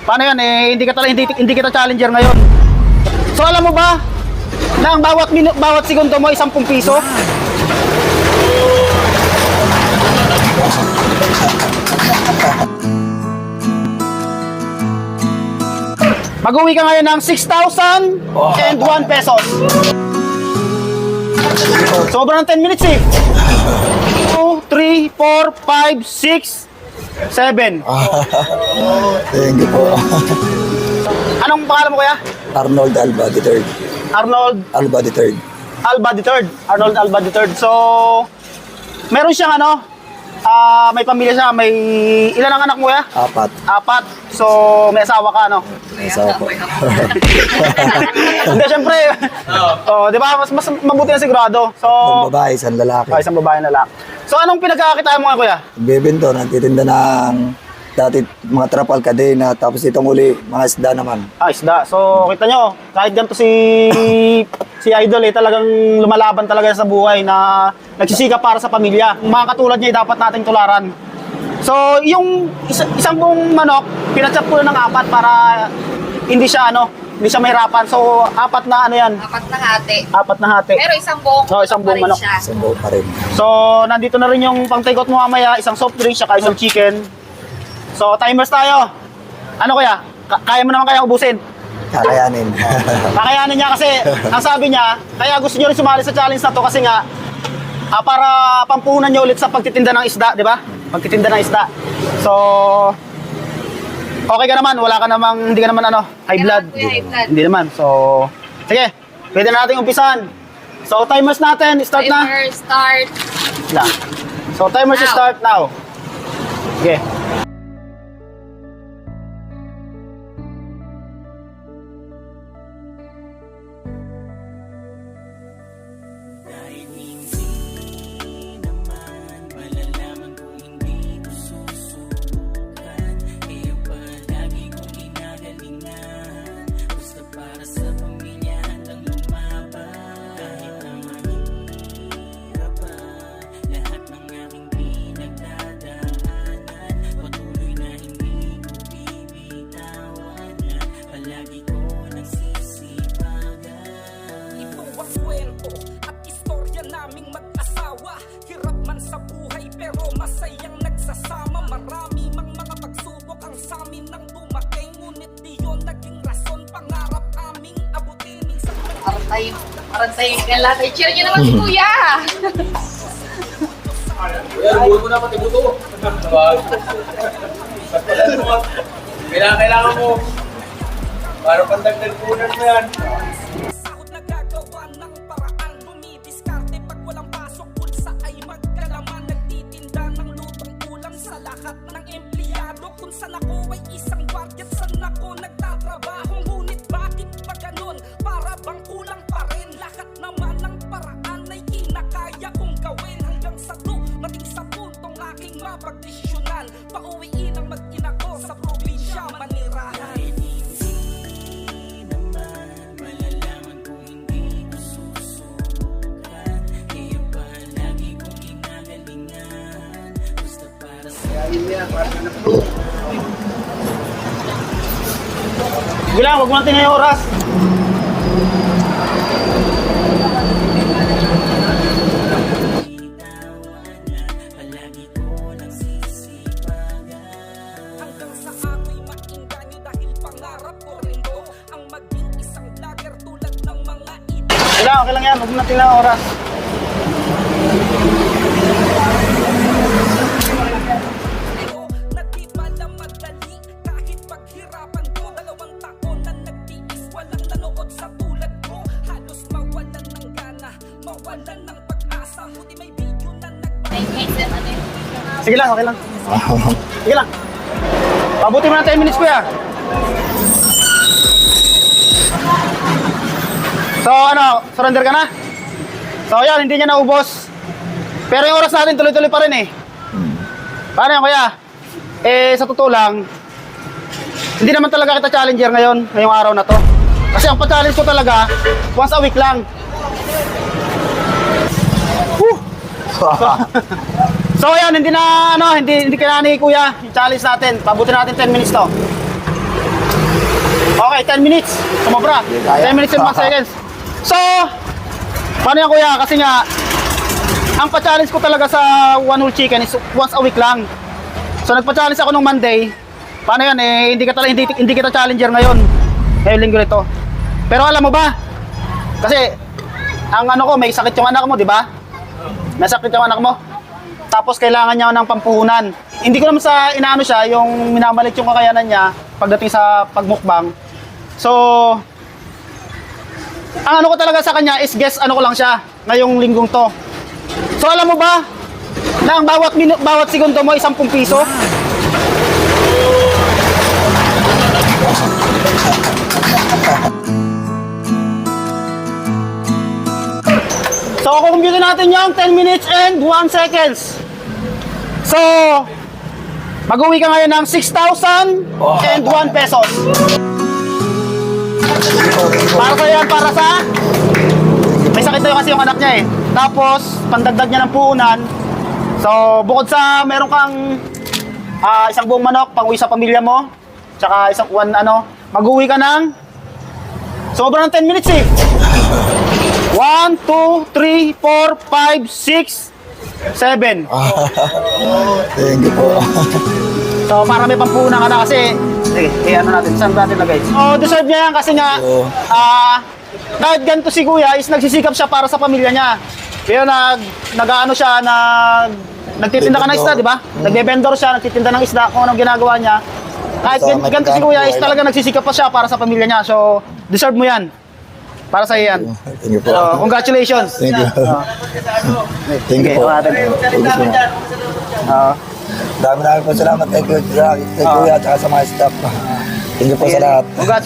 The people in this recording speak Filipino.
Paano yan eh, hindi kita challenger ngayon. So alam mo ba na ang bawat segundo mo ay 10 piso? Mag-uwi ka ngayon ng 6,001 pesos. Sobrang 10 minutes eh. 2, 3, 4, 5, 6, 7. Thank you po. Anong pangalan mo kuya? Arnold Alba III. Arnold Alba III. Alba III. Arnold Alba III. So, meron siyang may pamilya siya. May ilan ang anak mo kuya? 4. 4. So, may asawa ka May asawa po. Hindi, syempre. Di ba? Mas mabuti na sigurado. So, Isang babae, isang lalaki. isang babae na lang. So, anong pinagkakakitaan mo nga kuya? Bebento, nagtitinda ng dati mga trapal kadena, tapos itong uli, mga isda naman. Isda. So, kita nyo, kahit ganito si Idol talagang lumalaban talaga sa buhay na nagsisikap para sa pamilya. Mga katulad niya dapat nating tularan. So, yung isang buong manok, pinachop ko ng 4 para hindi siya mahirapan. So, 4 na yan. 4 na hati. 4 na hati. Pero isang buong, Isang buong manok. siya. Isang buo pa rin. So, nandito na rin yung pang-take out mo mamaya, isang soft drink, saka isang chicken. So, timers tayo. Ano kuya? Kaya mo naman kaya ubusin? Kakayanin. Kakayanin niya kasi, ang sabi niya, kaya gusto niyo rin sumali sa challenge na to kasi nga, para pampuhunan niyo ulit sa pagtitinda ng isda, di ba? Pagtitinda ng isda. So, okay ka naman, wala ka namang, hindi ka naman high blood. High blood. Hindi naman. So, sige, pwede na natin umpisan. So, timers natin, start na. Timer, start. Lang. So, timers Now. start now. Sige. Parantay yung lahat. Cheer niyo naman si Kuya. Buo mo na pati buto. Kailangan mo. Para pandagdag punan mo yan. Sahod na gagawa ng paraan, bumidiskarte pag walang pasok, bulsa ay magkalaman, nagtitinda ng lutong ulam sa lahat ng empleyado. Kung saan ako ay isang guardia, saan ako nagtatrabaho, ngunit bakit ba ganun? Para bang kulang pa rin? Lahat naman ng paraan ay kinakaya kong gawin hanggang sa dumating sa puntong aking mapagdesisyonan. Pauwiin ang mag-ina ko sa probinsya, manirahan. Sige lang, huwag mo natin yung oras. Hanggang sa ako'y maingganyo dahil pangarap ko rin to ang maging isang vlogger tulad ng mga ito. Okay lang yan, huwag mo natin yung oras. Na di pala madali kahit paghirapan ko, 2 taon na nagtiis, walang nanood sa tulad ko. Halos mawalan ng gana, mawalan ng pag-asa, buti may video na Sige lang, okay lang. Sige lang. Pabuti mo na 10 minutes kuya. So surrender ka na? So yan, hindi niya naubos. Pero yung oras natin tuloy-tuloy pa rin eh. Paano yan kuya? Sa totoo lang, hindi naman talaga kita challenger ngayong araw na to. Kasi ang pa-challenge ko talaga, once a week lang. So ayan, hindi kailangan ni kuya yung challenge natin. Pabuti natin 10 minutes to. Okay, 10 minutes. Sumobra. Kaya. 10 minutes and 1 seconds. So, paano yan kuya? Kasi nga, ang pa-challenge ko talaga sa one whole chicken is once a week lang. So, nagpa-challenge ako nung Monday. Paano yan eh, hindi kita challenger ngayon. Ngayong linggo nito. Pero alam mo ba? Kasi, ang ano ko, may sakit yung anak mo, di ba? May sakit yung anak mo. Tapos kailangan niya ng pampuhunan. Hindi ko naman sa inaano siya, yung minamalit yung kakayanan niya pagdating sa pagmukbang. So, ang ano ko talaga sa kanya is guess ano ko lang siya ngayong linggong to. So alam mo ba na ang bawat segundo mo 10 piso? So kukumpute natin yung 10 minutes and 1 seconds. So, mag-uwi ka ngayon ng 6,001 pesos. Para sa yan, para sa... May sakit daw kasi yung anak niya eh. Tapos, pandagdag niya ng puhunan. So, bukod sa meron kang isang buong manok, pang-uwi sa pamilya mo, tsaka isang mag-uwi ka ng... Sobrang 10 minutes eh. 1, 2, 3, 4, 5, 6, 7. Thank you po. So, para may pampunan ka na kasi, sige, ano natin, saan natin lagay? So, deserve niya yan kasi nga, kahit ganito si Kuya, is nagsisikap siya para sa pamilya niya. Kaya nag-ano siya, nagtitinda ka ng isda, di ba? Nagbe-vendor siya, nagtitinda ng isda, kung anong ginagawa niya. Kahit ganito si Kuya, is talaga nagsisikap pa siya para sa pamilya niya. So, deserve mo yan. Para sa yan. Thank you po. So, congratulations. Thank you. Thank you po. Dami po salamat kay Kuya at saka sa mga staff. Thank you po sa lahat. Congrats.